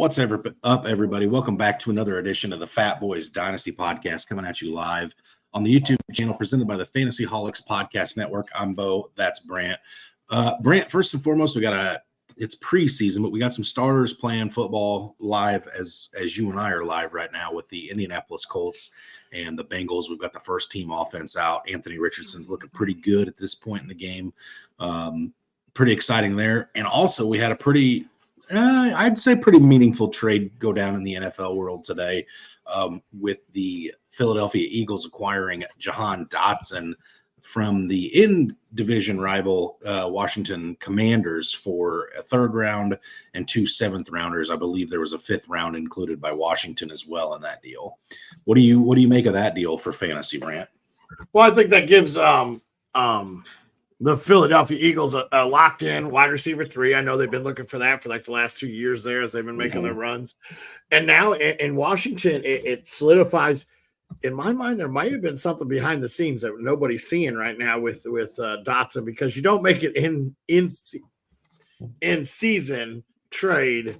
Up, everybody? Welcome back to another edition of the Fatboyz Dynasty Podcast, coming at you live on the YouTube channel presented by the Fantasy Holics Podcast Network. I'm Bo. That's Brant. Brant, first and foremost, it's preseason, but we got some starters playing football live as you and I are live right now with the Indianapolis Colts and the Bengals. We've got the first team offense out. Anthony Richardson's looking pretty good at this point in the game. Pretty exciting there. And also we had a pretty meaningful trade go down in the NFL world today with the Philadelphia Eagles acquiring Jahan Dotson from the in-division rival Washington Commanders for a third round and 2 7th-rounders. I believe there was a 5th round included by Washington as well in that deal. What do you make of that deal for fantasy, Brant? Well, I think that gives the Philadelphia Eagles a locked-in wide receiver 3. I know they've been looking for that for like the last 2 years there as they've been making their runs. And now in Washington, it solidifies. In my mind, there might have been something behind the scenes that nobody's seeing right now with Dotson, because you don't make it in season trade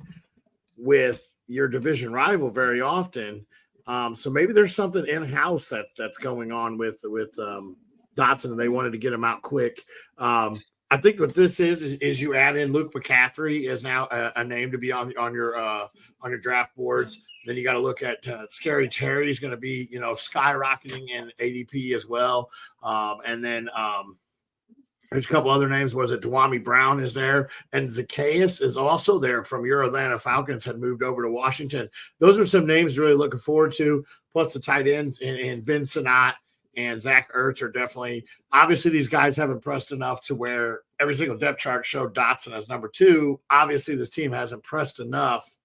with your division rival very often. So maybe there's something in-house that's going on with Dotson, and they wanted to get him out quick. I think what this is you add in Luke McCaffrey is now a name to be on your draft boards. Then you got to look at Scary Terry. He's going to be skyrocketing in ADP as well. And then there's a couple other names. Was it Dwami Brown is there, and Zacchaeus is also there from your Atlanta Falcons, had moved over to Washington. Those are some names really looking forward to. Plus the tight ends in Ben Sinnott and Zach Ertz are definitely, obviously these guys have impressed enough to where every single depth chart showed Dotson as number 2. Obviously this team has impressed enough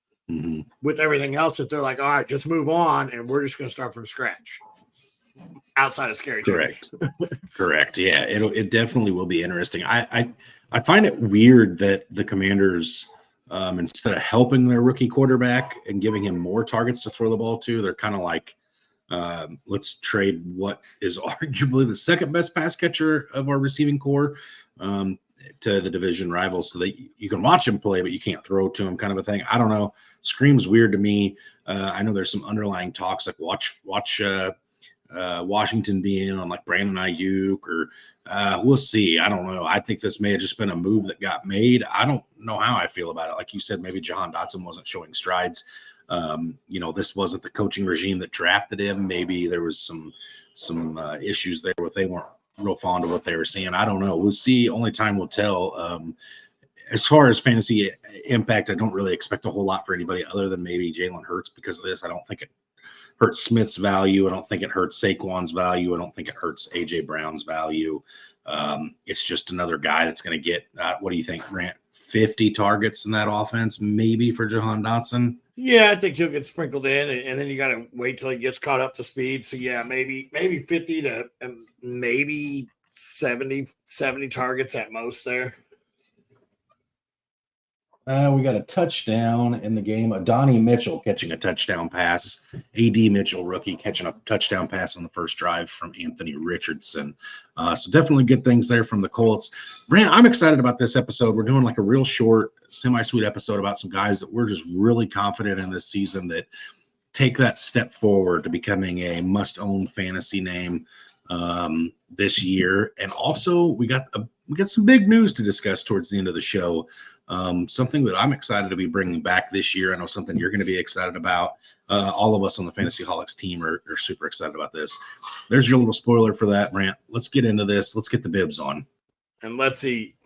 with everything else that they're like, all right, just move on, and we're just going to start from scratch outside of Scary Terry. Correct. Yeah, it definitely will be interesting. I find it weird that the Commanders, instead of helping their rookie quarterback and giving him more targets to throw the ball to, they're kind of like, let's trade what is arguably the second best pass catcher of our receiving core to the division rivals, so that you can watch him play, but you can't throw to him, kind of a thing. I don't know. Screams weird to me. I know there's some underlying talks like watch Washington be in on like Brandon Ayuk, or we'll see. I don't know. I think this may have just been a move that got made. I don't know how I feel about it. Like you said, maybe Jahan Dotson wasn't showing strides. This wasn't the coaching regime that drafted him. Maybe there was some issues there where they weren't real fond of what they were seeing. I don't know. We'll see. Only time will tell. As far as fantasy impact, I don't really expect a whole lot for anybody other than maybe Jalen Hurts because of this. I don't think it hurts Smith's value. I don't think it hurts Saquon's value. I don't think it hurts A.J. Brown's value. It's just another guy that's going to get, what do you think, Grant, 50 targets in that offense, maybe for Jahan Dotson? Yeah, I think he'll get sprinkled in, and then you got to wait till he gets caught up to speed. So, yeah, maybe 50 to maybe 70 targets at most there. We got a touchdown in the game. Adonai Mitchell catching a touchdown pass. A.D. Mitchell, rookie, catching a touchdown pass on the first drive from Anthony Richardson. So definitely good things there from the Colts. Brant, I'm excited about this episode. We're doing like a real short, semi-sweet episode about some guys that we're just really confident in this season that take that step forward to becoming a must-own fantasy name this year. And also we got some big news to discuss towards the end of the show. Something that I'm excited to be bringing back this year. I know something you're going to be excited about. All of us on the Fantasy Holics team are super excited about this. There's your little spoiler for that, Brant. Let's get into this. Let's get the bibs on. And let's eat.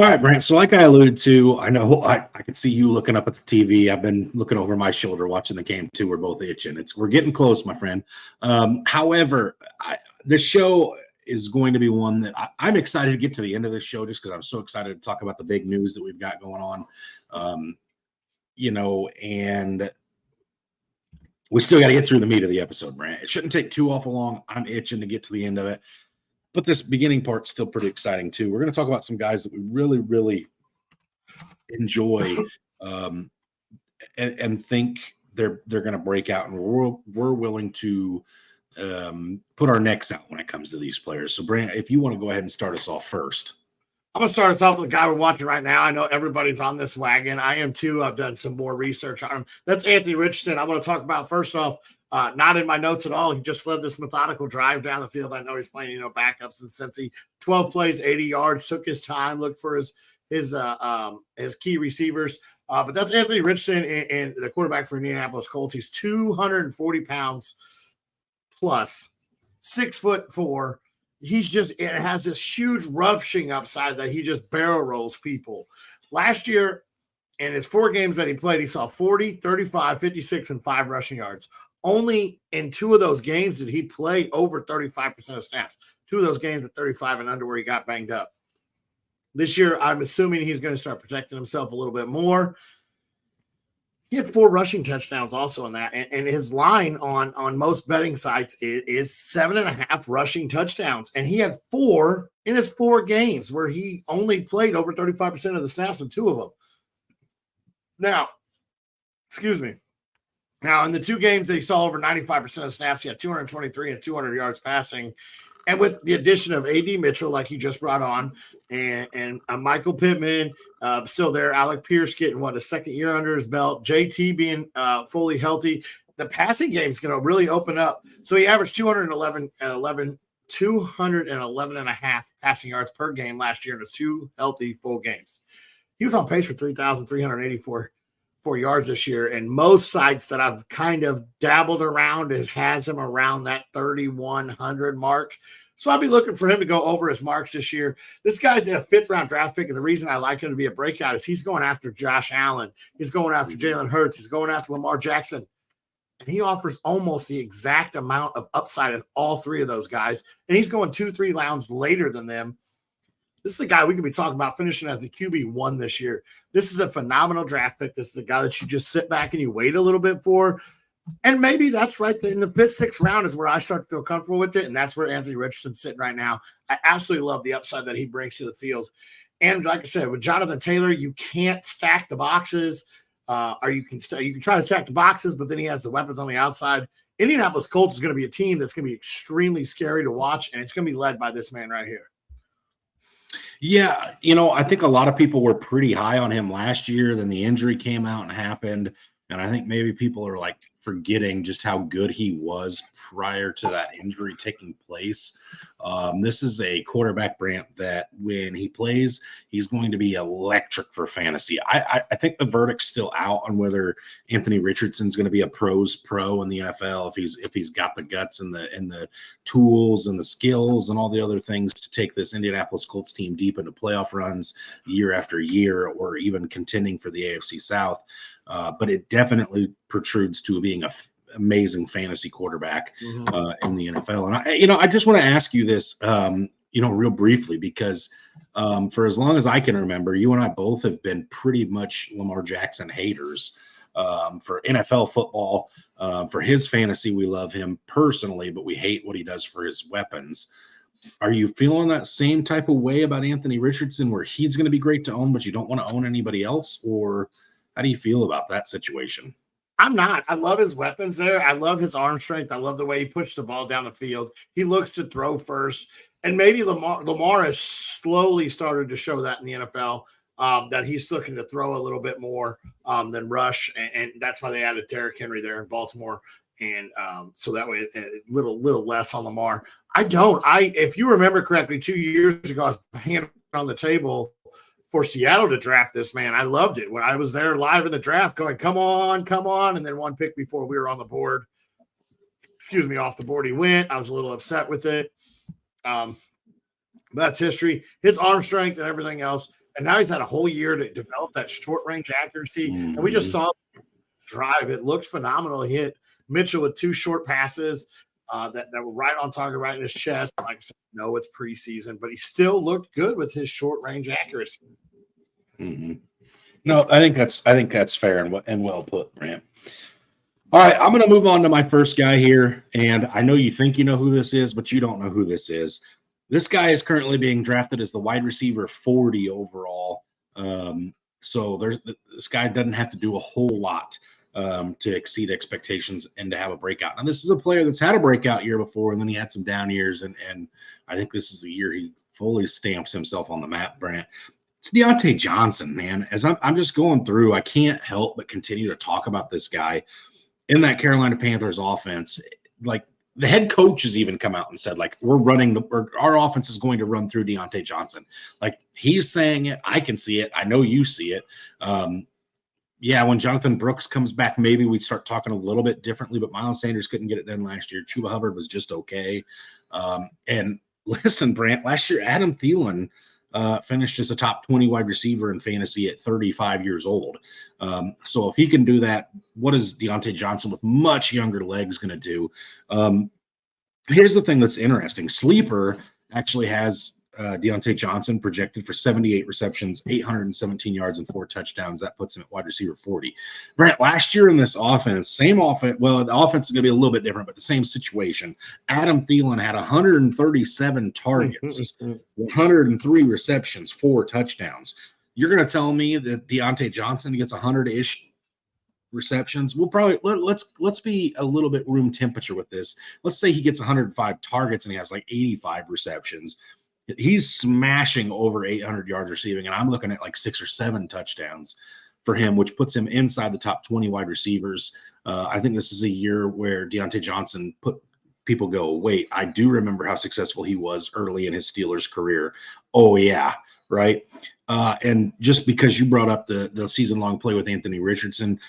All right, Brent. So like I alluded to, I know I can see you looking up at the TV. I've been looking over my shoulder watching the game too. We're both itching. We're getting close, my friend. However, this show is going to be one that I'm excited to get to the end of this show just because I'm so excited to talk about the big news that we've got going on. And we still got to get through the meat of the episode, Brent. It shouldn't take too awful long. I'm itching to get to the end of it. But this beginning part's still pretty exciting too. We're going to talk about some guys that we really, really enjoy and think they're going to break out, and we're willing to put our necks out when it comes to these players. So, Brant, if you want to go ahead and start us off first. I'm going to start us off with the guy we're watching right now. I know everybody's on this wagon. I am too. I've done some more research on him. That's Anthony Richardson. I want to talk about, first off, not in my notes at all. He just led this methodical drive down the field. I know he's playing, backups in Cincy. 12 plays, 80 yards, took his time, looked for his key receivers. But that's Anthony Richardson and the quarterback for Indianapolis Colts. He's 240 pounds plus, 6'4". It has this huge rushing upside that he just barrel rolls people. Last year, in his 4 games that he played, he saw 40, 35, 56, and 5 rushing yards. Only in 2 of those games did he play over 35% of snaps. 2 of those games were 35 and under where he got banged up. This year, I'm assuming he's going to start protecting himself a little bit more. He had 4 rushing touchdowns also in that. And his line on most betting sites is 7.5 rushing touchdowns. And he had 4 in his 4 games where he only played over 35% of the snaps in 2 of them. Now, in the 2 games that he saw over 95% of snaps, he had 223 and 200 yards passing. And with the addition of A.D. Mitchell, like he just brought on, and Michael Pittman still there, Alec Pierce getting, a second year under his belt, JT being fully healthy, the passing game is going to really open up. So he averaged 211 and a half passing yards per game last year in his 2 healthy full games. He was on pace for 3,384 yards this year, and most sites that I've kind of dabbled around has him around that 3,100 mark. So I'll be looking for him to go over his marks this year. This guy's a 5th-round draft pick, and the reason I like him to be a breakout is he's going after Josh Allen. He's going after Jalen Hurts. He's going after Lamar Jackson. And he offers almost the exact amount of upside of all 3 of those guys, and he's going 2-3 rounds later than them. This is a guy we could be talking about finishing as the QB1 this year. This is a phenomenal draft pick. This is a guy that you just sit back and you wait a little bit for. And maybe that's right in the 5th, 6th round is where I start to feel comfortable with it. And that's where Anthony Richardson's sitting right now. I absolutely love the upside that he brings to the field. And like I said, with Jonathan Taylor, you can't stack the boxes. Or you can try to stack the boxes, but then he has the weapons on the outside. Indianapolis Colts is going to be a team that's going to be extremely scary to watch. And it's going to be led by this man right here. Yeah, I think a lot of people were pretty high on him last year. Then the injury came out and happened. And I think maybe people are forgetting just how good he was prior to that injury taking place. This is a quarterback, Brant, that when he plays, he's going to be electric for fantasy. I think the verdict's still out on whether Anthony Richardson's going to be a pro's pro in the NFL, if he's got the guts and the tools and the skills and all the other things to take this Indianapolis Colts team deep into playoff runs year after year, or even contending for the AFC South. But it definitely protrudes to being an amazing fantasy quarterback in the NFL. And I just want to ask you this, real briefly, because for as long as I can remember, you and I both have been pretty much Lamar Jackson haters. For NFL football, for his fantasy, we love him personally, but we hate what he does for his weapons. Are you feeling that same type of way about Anthony Richardson, where he's going to be great to own, but you don't want to own anybody else? Or how do you feel about that situation? I'm not. I love his weapons there. I love his arm strength. I love the way he pushed the ball down the field. He looks to throw first. And maybe Lamar has slowly started to show that in the NFL, that he's looking to throw a little bit more than rush. And that's why they added Derrick Henry there in Baltimore. And so that way a little less on Lamar. If you remember correctly, 2 years ago, I was hanging on the table for Seattle to draft this man. I loved it when I was there live in the draft going, come on. And then 1 pick before we were on the board, off the board he went. I was a little upset with it. That's history. His arm strength and everything else. And now he's had a whole year to develop that short range accuracy. Mm-hmm. And we just saw drive. It looked phenomenal. He hit Mitchell with 2 short passes that were right on target, right in his chest. Like I said, no, it's preseason, but he still looked good with his short range accuracy. Mm-hmm. No, I think that's fair and well put, Brant. All right, I'm going to move on to my first guy here, and I know you think you know who this is, but you don't know who this is. This guy is currently being drafted as the wide receiver 40 overall. So this guy doesn't have to do a whole lot to exceed expectations and to have a breakout. Now, this is a player that's had a breakout year before, and then he had some down years, and I think this is the year he fully stamps himself on the map, Brant. It's Deontay Johnson, man. As I'm just going through, I can't help but continue to talk about this guy in that Carolina Panthers offense. Like, the head coach has even come out and said, like, our offense is going to run through Deontay Johnson. Like, he's saying it. I can see it. I know you see it. Yeah, when Jonathan Brooks comes back, maybe we start talking a little bit differently, but Miles Sanders couldn't get it done last year. Chuba Hubbard was just okay. And listen, Brant, last year, Adam Thielen finished as a top 20 wide receiver in fantasy at 35 years old. So if he can do that, what is Deontay Johnson with much younger legs going to do? Here's the thing that's interesting. Sleeper actually has Deontay Johnson projected for 78 receptions, 817 yards, and 4 touchdowns. That puts him at wide receiver 40. Brent, last year in this offense, same offense. Well, the offense is going to be a little bit different, but the same situation. Adam Thielen had 137 targets, 103 receptions, 4 touchdowns. You're going to tell me that Deontay Johnson gets 100-ish receptions? We'll probably let's be a little bit room temperature with this. Let's say he gets 105 targets and he has like 85 receptions. He's smashing over 800 yards receiving, and I'm looking at like 6 or 7 touchdowns for him, which puts him inside the top 20 wide receivers. I think this is a year where Deontay Johnson people go, wait, I do remember how successful he was early in his Steelers career. Oh yeah, right. And just because you brought up the season-long play with Anthony Richardson,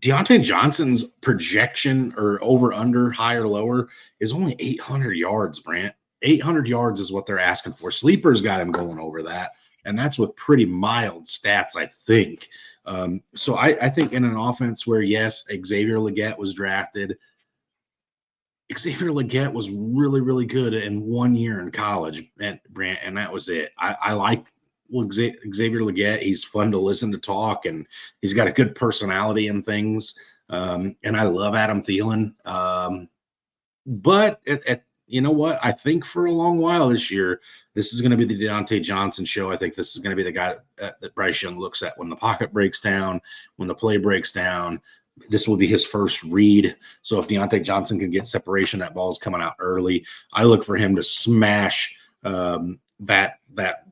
Deontay Johnson's projection or over, under, high or lower is only 800 yards, Brant. 800 yards is what they're asking for. Sleeper's got him going over that, and that's with pretty mild stats, I think. So I think in an offense where, yes, Xavier Legette was drafted, Xavier Legette was really, really good in 1 year in college, Brant, and that was it. I like Xavier Legette. He's fun to listen to talk, and he's got a good personality and things. And I love Adam Thielen. But you know what? I think for a long while this year, this is going to be the Deontay Johnson show. I think this is going to be the guy that Bryce Young looks at when the pocket breaks down, when the play breaks down. This will be his first read. So if Deontay Johnson can get separation, that ball's coming out early. I look for him to smash that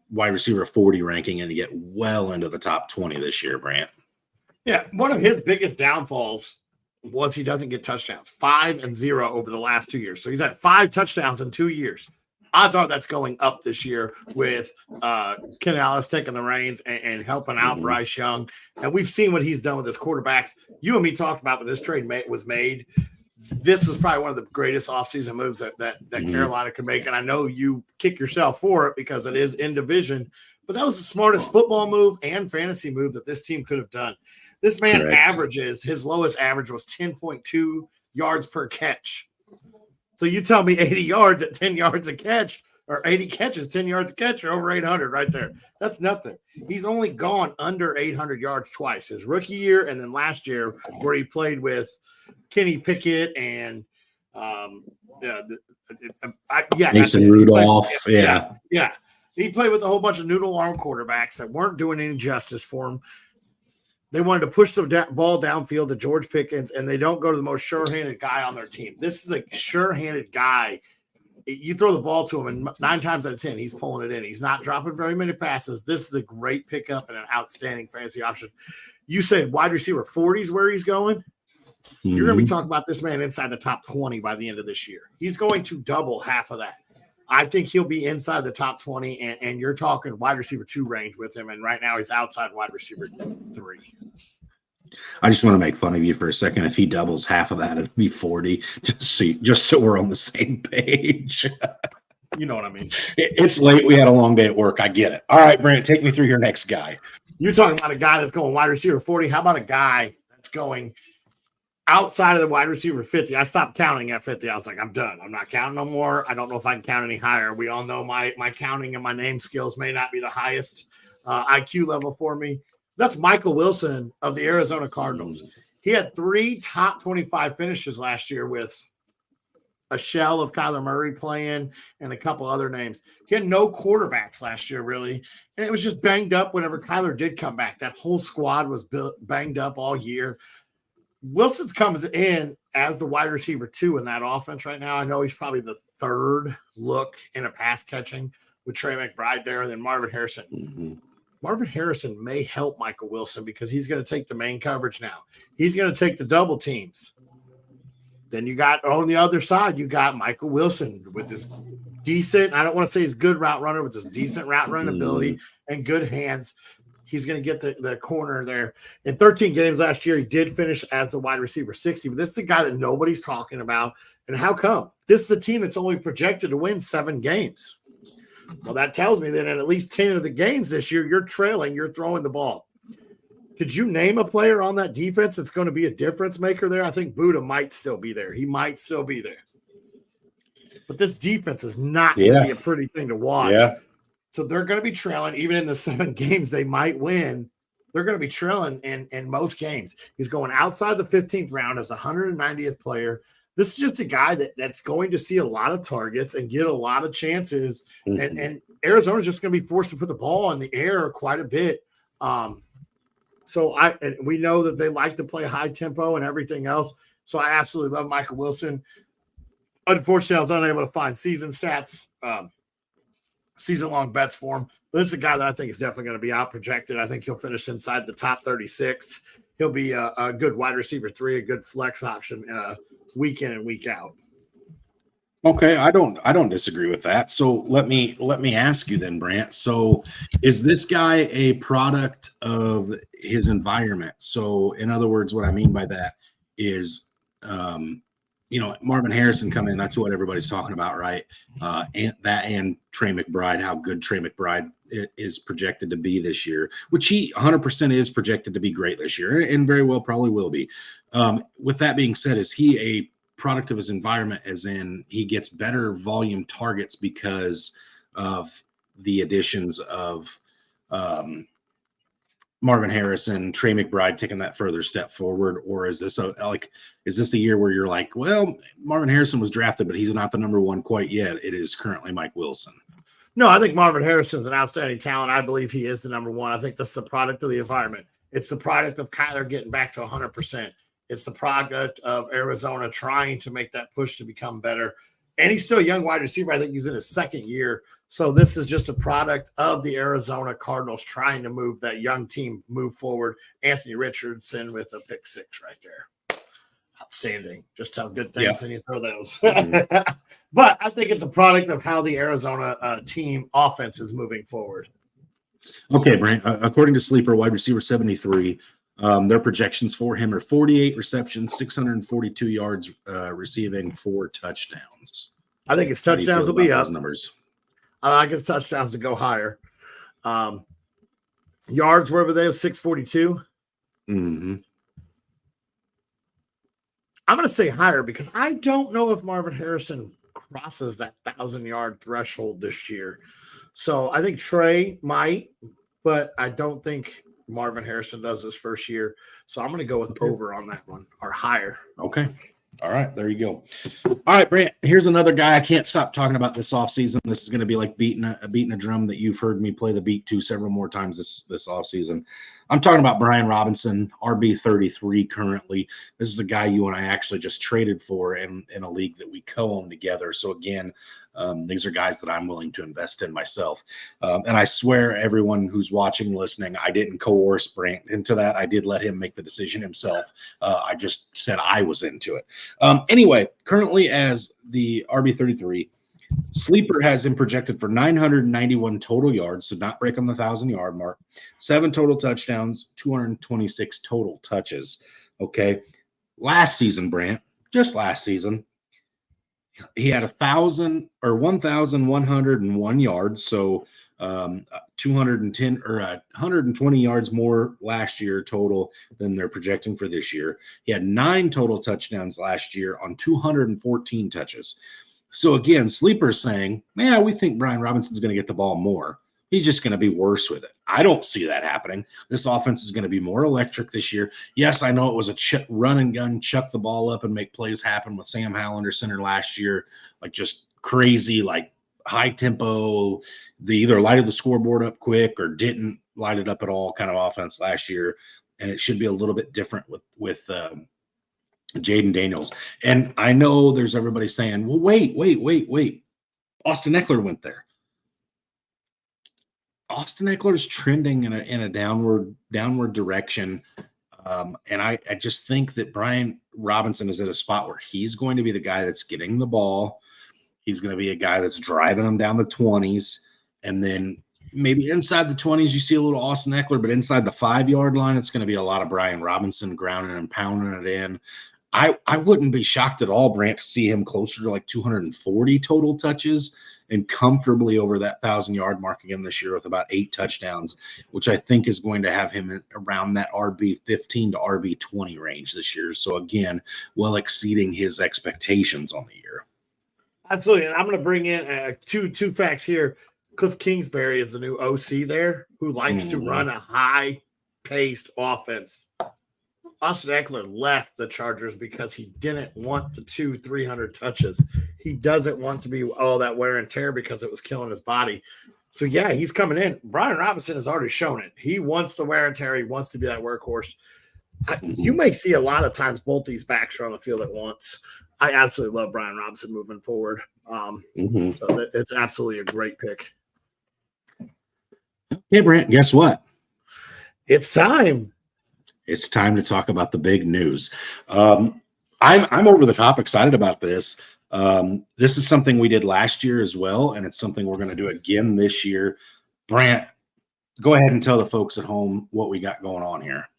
wide receiver 40 ranking and to get well into the top 20 this year, Brant. Yeah, one of his biggest downfalls was he doesn't get touchdowns. 5 and 0 over the last 2 years. So he's had 5 touchdowns in 2 years. Odds are that's going up this year with Ken Ellis taking the reins and helping out Bryce Young. And we've seen what he's done with his quarterbacks. You and me talked about when this trade was made. This was probably one of the greatest offseason moves that Carolina could make. And I know you kick yourself for it because it is in division. But that was the smartest football move and fantasy move that this team could have done. This man averages, his lowest average was 10.2 yards per catch. So you tell me 80 yards at 10 yards a catch, or 80 catches, 10 yards a catch, or over 800 right there. That's nothing. He's only gone under 800 yards twice, his rookie year and then last year where he played with Kenny Pickett and Mason Rudolph. Yeah. He played with a whole bunch of noodle arm quarterbacks that weren't doing any justice for him. They wanted to push the ball downfield to George Pickens, and they don't go to the most sure-handed guy on their team. This is a sure-handed guy. You throw the ball to him, and 9 times out of 10, he's pulling it in. He's not dropping very many passes. This is a great pickup and an outstanding fantasy option. You said wide receiver 40 is where he's going. You're going to be talking about this man inside the top 20 by the end of this year. He's going to double half of that. I think he'll be inside the top 20, and you're talking wide receiver 2 range with him, and right now he's outside wide receiver 3. I just want to make fun of you for a second. If he doubles half of that, it'd be 40, just so we're on the same page. You know what I mean? It's late. We had a long day at work. I get it. All right, Brent, take me through your next guy. You're talking about a guy that's going wide receiver 40. How about a guy that's going outside of the wide receiver 50? I stopped counting at 50. I was like, I'm done. I'm not counting no more. I don't know if I can count any higher. We all know my counting and my name skills may not be the highest IQ level for me. That's Michael Wilson of the Arizona Cardinals. He had 3 top 25 finishes last year with a shell of Kyler Murray playing and a couple other names. He had no quarterbacks last year, really. And it was just banged up whenever Kyler did come back. That whole squad was banged up all year. Wilson's comes in as the wide receiver 2 in that offense right now. I know he's probably the 3rd look in a pass catching with Trey McBride there and then Marvin Harrison. Mm-hmm. Marvin Harrison may help Michael Wilson because he's going to take the main coverage now. He's going to take the double teams. Then you got on the other side, you got Michael Wilson with this decent, I don't want to say he's good route runner, with this decent route running ability and good hands. He's going to get the corner there. In 13 games last year, he did finish as the wide receiver 60, but this is a guy that nobody's talking about. And how come? This is a team that's only projected to win 7 games. Well, that tells me that in at least 10 of the games this year, you're trailing, you're throwing the ball. Could you name a player on that defense that's going to be a difference maker there? I think Buddha might still be there. He might still be there. But this defense is not going to be a pretty thing to watch. Yeah. So they're going to be trailing. Even in the 7 games they might win, they're going to be trailing in most games. He's going outside the 15th round as a 190th player. This is just a guy that's going to see a lot of targets and get a lot of chances. Mm-hmm. And Arizona's just going to be forced to put the ball in the air quite a bit. So we know that they like to play high tempo and everything else. So I absolutely love Michael Wilson. Unfortunately, I was unable to find season stats, season-long bets for him. But this is a guy that I think is definitely going to be out-projected. I think he'll finish inside the top 36. He'll be a good wide receiver 3, a good flex option week in and week out. Okay, I don't disagree with that. So let me ask you then, Brant. So is this guy a product of his environment? So in other words, what I mean by that is, Marvin Harrison come in. That's what everybody's talking about, right? And Trey McBride, how good Trey McBride is projected to be this year, which he 100% is projected to be great this year, and very well probably will be. With that being said, is he a product of his environment, as in he gets better volume targets because of the additions of Marvin Harrison, Trey McBride taking that further step forward? Or is this a year where you're like, well, Marvin Harrison was drafted, but he's not the number 1 quite yet. It is currently Mike Wilson. No, I think Marvin Harrison's an outstanding talent. I believe he is the number 1. I think that's the product of the environment. It's the product of Kyler getting back to 100%. It's the product of Arizona trying to make that push to become better. And he's still a young wide receiver. I think he's in his 2nd year. So this is just a product of the Arizona Cardinals trying to move that young team forward. Anthony Richardson with a pick 6 right there. Outstanding. Just tell good things and you throw those. Mm-hmm. But I think it's a product of how the Arizona team offense is moving forward. Okay, Brant. According to Sleeper, wide receiver 73, their projections for him are 48 receptions, 642 yards receiving, 4 touchdowns. I think his touchdowns will be up. Those numbers. I like his touchdowns to go higher. Yards, wherever they have 642. Mm-hmm. I'm going to say higher because I don't know if Marvin Harrison crosses that 1,000-yard threshold this year. So I think Trey might, but I don't think Marvin Harrison does this first year. So I'm going to go with over on that one, or higher. Okay. All right. There you go. All right, Brant, here's another guy I can't stop talking about this offseason. This is going to be like beating a drum that you've heard me play the beat to several more times this offseason. I'm talking about Brian Robinson, RB33 currently. This is a guy you and I actually just traded for in a league that we co-own together. So again, these are guys that I'm willing to invest in myself. And I swear everyone who's watching, listening, I didn't coerce Brant into that. I did let him make the decision himself. I just said I was into it. Anyway, currently as the RB33, Sleeper has him projected for 991 total yards, so not breaking the 1,000-yard mark, 7 total touchdowns, 226 total touches. Okay. Last season, Brant, just last season, He had 1,101 yards, so 210 or 120 yards more last year total than they're projecting for this year. He had 9 total touchdowns last year on 214 touches. So again, sleepers saying, "Man, we think Brian Robinson's going to get the ball more. He's just going to be worse with it." I don't see that happening. This offense is going to be more electric this year. Yes, I know it was a run and gun, chuck the ball up and make plays happen with Sam Howell under center last year, like just crazy, like high tempo. They either lighted the scoreboard up quick or didn't light it up at all kind of offense last year. And it should be a little bit different with Jaden Daniels. And I know there's everybody saying, well, wait. Austin Eckler went there. Austin Eckler's trending in a downward direction. And I just think that Brian Robinson is at a spot where he's going to be the guy that's getting the ball. He's going to be a guy that's driving them down the 20s. And then maybe inside the 20s, you see a little Austin Eckler, but inside the 5-yard line, it's going to be a lot of Brian Robinson grounding and pounding it in. I wouldn't be shocked at all, Brant, to see him closer to like 240 total touches and comfortably over that 1,000-yard mark again this year with about 8 touchdowns, which I think is going to have him around that RB15 to RB20 range this year. So again, well exceeding his expectations on the year. Absolutely. And I'm going to bring in two facts here. Cliff Kingsbury is the new OC there who likes to run a high-paced offense. Austin Eckler left the Chargers because he didn't want the 200-300 touches. He doesn't want to be all that wear and tear because it was killing his body. So, yeah, he's coming in. Brian Robinson has already shown it. He wants the wear and tear. He wants to be that workhorse. You may see a lot of times both these backs are on the field at once. I absolutely love Brian Robinson moving forward. So it's absolutely a great pick. Hey, Brant, guess what? It's time. It's time to talk about the big news. I'm over the top excited about this. This is something we did last year as well, and it's something we're going to do again this year. Brant, go ahead and tell the folks at home what we got going on here.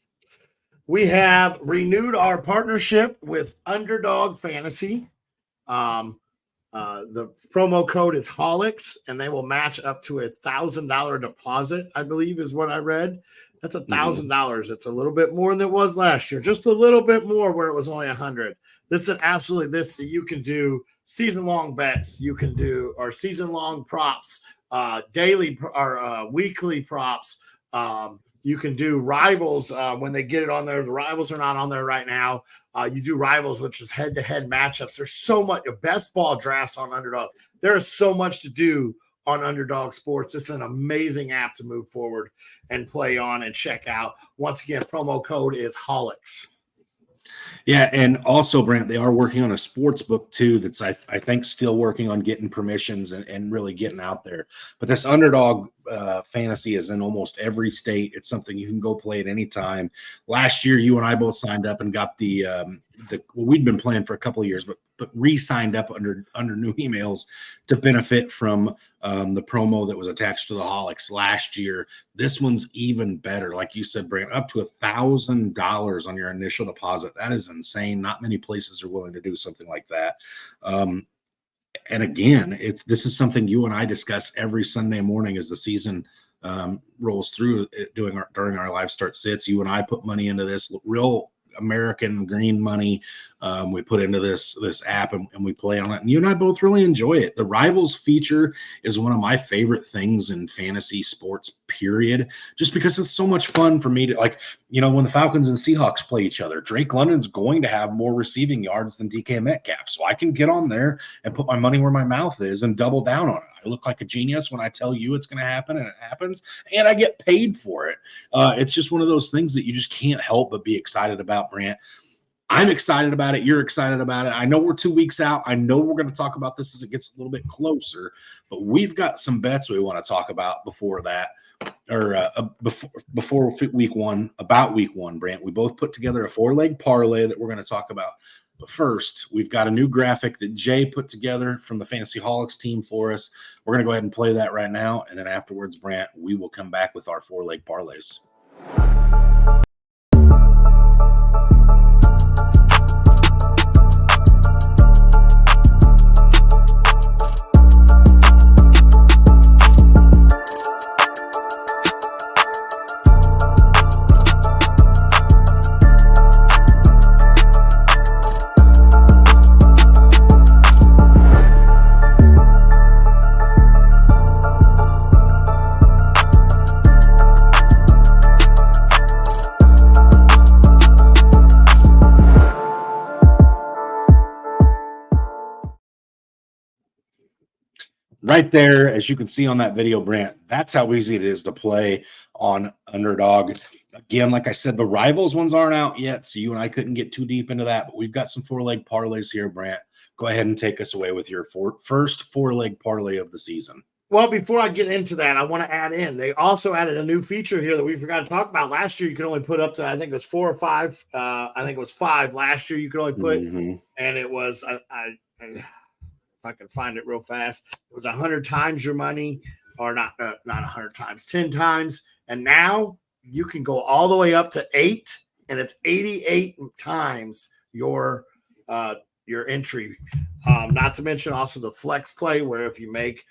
We have renewed our partnership with Underdog Fantasy. The promo code is Holics, and they will match up to $1,000 deposit, I believe is what I read. That's $1,000. It's a little bit more than it was last year, just a little bit more where it was only $100. This is absolutely this that you can do season-long bets. You can do or season-long props, daily or weekly props. You can do rivals when they get it on there. The rivals are not on there right now. You do rivals, which is head-to-head matchups. There's so much best ball drafts on Underdog. There is so much to do on Underdog Sports. It's an amazing app to move forward and play on and check out. Once again, promo code is Holics. Yeah, and also, Brant, they are working on a sports book too that's, I think, still working on getting permissions and really getting out there. But this Underdog Fantasy is in almost every state. It's something you can go play at any time. Last year, you and I both signed up and got we'd been playing for a couple of years, but re-signed up under new emails to benefit from the promo that was attached to the Holics last year. This one's even better. Like you said, Brant, up to $1,000 on your initial deposit. That is insane. Not many places are willing to do something like that. And again, this is something you and I discuss every Sunday morning as the season rolls through during our live start sits. You and I put money into this real American green money. We put into this app and we play on it, and you and I both really enjoy it. The Rivals feature is one of my favorite things in fantasy sports, period, just because it's so much fun for me to, like, when the Falcons and Seahawks play each other, Drake London's going to have more receiving yards than DK Metcalf, so I can get on there and put my money where my mouth is and double down on it. I look like a genius when I tell you it's going to happen, and it happens, and I get paid for it. It's just one of those things that you just can't help but be excited about, Brant. I'm excited about it. You're excited about it. I know we're 2 weeks out. I know we're going to talk about this as it gets a little bit closer, but we've got some bets we want to talk about before that, or before week one, about week one, Brant. We both put together a 4-leg parlay that we're going to talk about. But first, we've got a new graphic that Jay put together from the Fantasy Holics team for us. We're going to go ahead and play that right now. And then afterwards, Brant, we will come back with our 4-leg parlays. right there, as you can see on that video, Brant, that's how easy it is to play on Underdog. Again, like I said, the Rivals ones aren't out yet, so you and I couldn't get too deep into that, but we've got some 4-leg parlays here, Brant. Go ahead and take us away with your first 4-leg parlay of the season. Well, before I get into that, I want to add in, they also added a new feature here that we forgot to talk about. Last year, you could only put up to, I think it was 4 or 5. I think it was 5 last year you could only put, and it was, if I can find it real fast, it was 100 times your money, or not 100 times, 10 times. And now you can go all the way up to 8, and it's 88 times your entry. Not to mention also the flex play, where if you make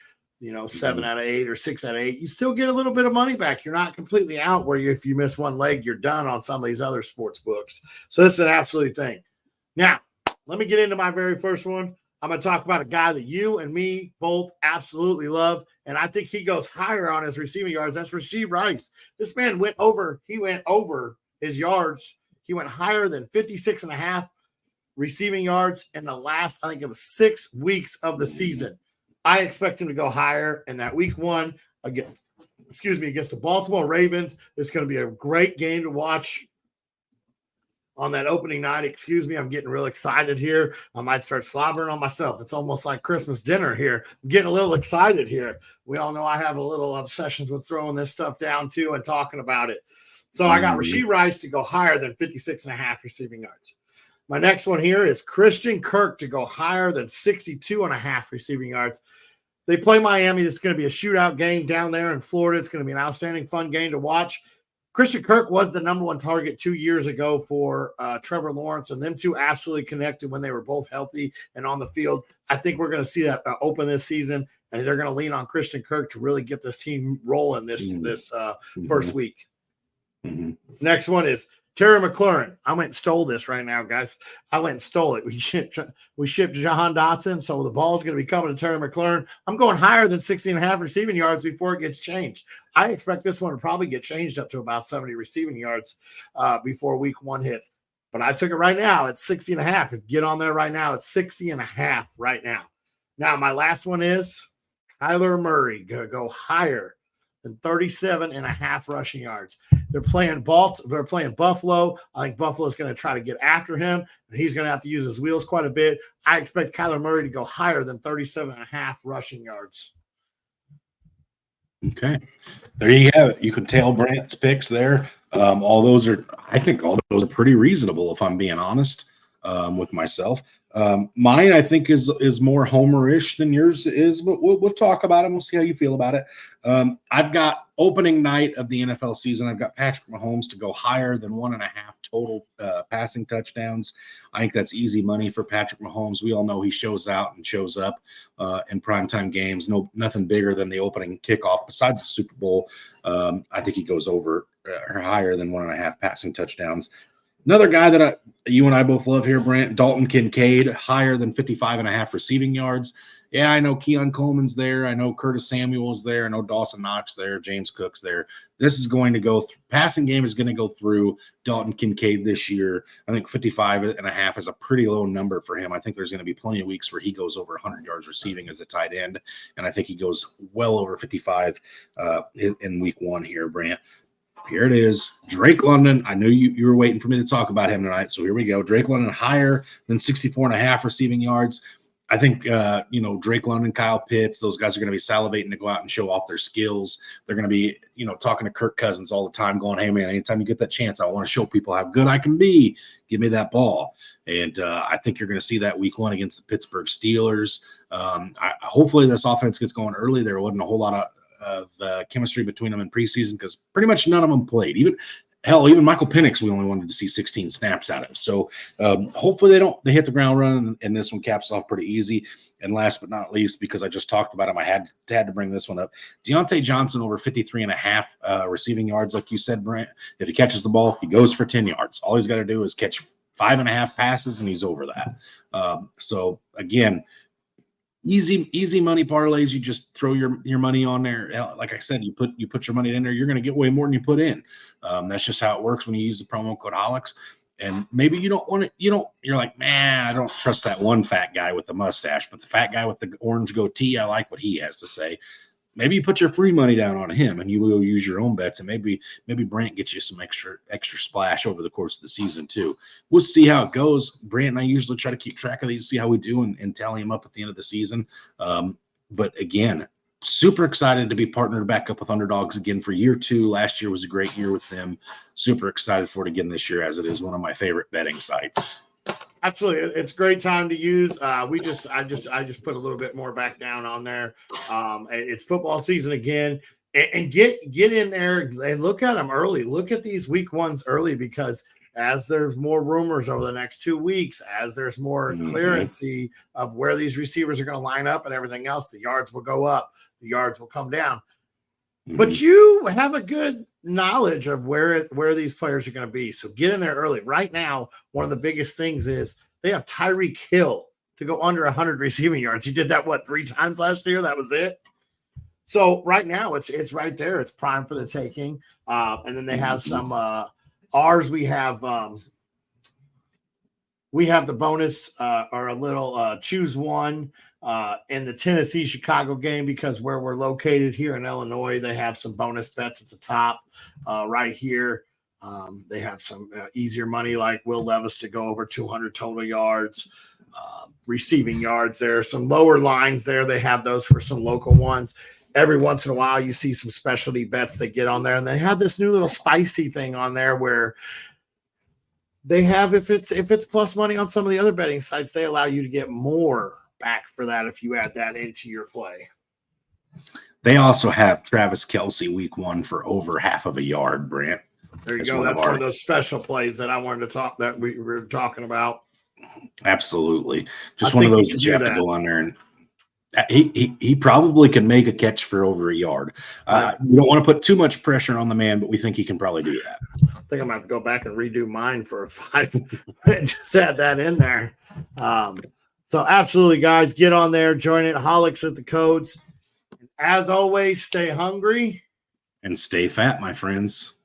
7 out of 8 or 6 out of 8, you still get a little bit of money back. You're not completely out where if you miss one leg, you're done on some of these other sports books. So this is an absolute thing. Now, let me get into my very first one. I'm going to talk about a guy that you and me both absolutely love, and I think he goes higher on his receiving yards. That's Rashee Rice. This man went over his yards. He went higher than 56.5 receiving yards in the last, I think it was 6 weeks of the season. I expect him to go higher in that week 1 against the Baltimore Ravens. It's going to be a great game to watch on that opening night. I'm getting real excited here. I might start slobbering on myself. It's almost like Christmas dinner here. I'm getting a little excited here. We all know I have a little obsessions with throwing this stuff down too and talking about it. So I got Rashee Rice to go higher than 56.5 receiving yards. My next one here is Christian Kirk to go higher than 62.5 receiving yards. They play Miami. It's going to be a shootout game down there in Florida. It's going to be an outstanding, fun game to watch. Christian Kirk was the number 1 target 2 years ago for Trevor Lawrence, and them two absolutely connected when they were both healthy and on the field. I think we're going to see that open this season, and they're going to lean on Christian Kirk to really get this team rolling this first week. Next one is Terry McLaurin. I went and stole this right now, guys. I went and stole it. We shipped Jahan Dotson, so the ball's going to be coming to Terry McLaurin. I'm going higher than 60.5 receiving yards before it gets changed. I expect this one to probably get changed up to about 70 receiving yards before week 1 hits. But I took it right now. It's 60.5. If you get on there right now, it's 60.5 right now. Now, my last one is Kyler Murray. Going to go higher than 37.5 rushing yards. They're playing Buffalo. I think Buffalo's going to try to get after him, and he's going to have to use his wheels quite a bit. I expect Kyler Murray to go higher than 37.5 rushing yards. Okay. There you have it. You can tell Brant's picks there. I think all those are pretty reasonable, if I'm being honest with myself. Mine, I think, is more Homer-ish than yours is, but we'll talk about it. We'll see how you feel about it. I've got opening night of the NFL season. I've got Patrick Mahomes to go higher than 1.5 total passing touchdowns. I think that's easy money for Patrick Mahomes. We all know he shows out and shows up in primetime games. Nothing bigger than the opening kickoff besides the Super Bowl. I think he goes over or higher than 1.5 passing touchdowns. Another guy that you and I both love here, Brant, Dalton Kincaid, higher than 55.5 receiving yards. Yeah, I know Keon Coleman's there. I know Curtis Samuel's there. I know Dawson Knox there. James Cook's there. This is going to go passing game is going to go through Dalton Kincaid this year. I think 55.5 is a pretty low number for him. I think there's going to be plenty of weeks where he goes over 100 yards receiving as a tight end, and I think he goes well over 55 in week 1 here, Brant. Here it is. Drake London. I knew you were waiting for me to talk about him tonight, so here we go. Drake London higher than 64.5 receiving yards. I think, Drake London, Kyle Pitts, those guys are going to be salivating to go out and show off their skills. They're going to be, talking to Kirk Cousins all the time, going, hey, man, anytime you get that chance, I want to show people how good I can be. Give me that ball. And I think you're going to see that week 1 against the Pittsburgh Steelers. Hopefully this offense gets going early. There wasn't a whole lot of chemistry between them in preseason because pretty much none of them played. Even Michael Penix, we only wanted to see 16 snaps out of. So hopefully they hit the ground running, and this one caps off pretty easy. And last but not least, because I just talked about him, I had to bring this one up. Deontay Johnson over 53.5 receiving yards, like you said, Brent. If he catches the ball, he goes for 10 yards. All he's got to do is catch 5.5 passes, and he's over that. So again, easy money parlays. You just throw your money on there. Like I said, you put your money in there, you're going to get way more than you put in. That's just how it works when you use the promo code HOLIX. And maybe you don't want to, you're like, man, I don't trust that one fat guy with the mustache, but the fat guy with the orange goatee, I like what he has to say. Maybe you put your free money down on him and you will use your own bets, and maybe Brant gets you some extra splash over the course of the season too. We'll see how it goes. Brant and I usually try to keep track of these, see how we do, and tally them up at the end of the season. But again, super excited to be partnered back up with Underdogs again for year 2. Last year was a great year with them. Super excited for it again this year, as it is one of my favorite betting sites. Absolutely, it's a great time to use. I just put a little bit more back down on there. It's football season again, and get in there and look at them early. Look at these week ones early, because as there's more rumors over the next 2 weeks, as there's more clearancy of where these receivers are going to line up and everything else, the yards will go up, the yards will come down. But you have a good knowledge of where these players are going to be. So get in there early. Right now, one of the biggest things is they have Tyreek Hill to go under 100 receiving yards. He did that, 3 times last year? That was it. So right now, it's right there. It's prime for the taking. And then they have some ours. We have the bonus or a little choose one. In the Tennessee-Chicago game, because where we're located here in Illinois, they have some bonus bets at the top right here. They have some easier money, like Will Levis to go over 200 total yards, receiving yards. There are some lower lines there. They have those for some local ones. Every once in a while, you see some specialty bets that get on there, and they have this new little spicy thing on there where they have, if it's plus money on some of the other betting sites, they allow you to get more back for that if you add that into your play. They also have Travis Kelce week 1 for over half of a yard, Brant. There you go. That's one of those special plays that I wanted to that we were talking about. Absolutely. Just one of those that you have to go on there, and he probably can make a catch for over a yard. We don't want to put too much pressure on the man, but we think he can probably do that. I think I'm going to have to go back and redo mine for a 5 and just add that in there. So absolutely, guys, get on there, join it. Holics at the codes. As always, stay hungry and stay fat, my friends.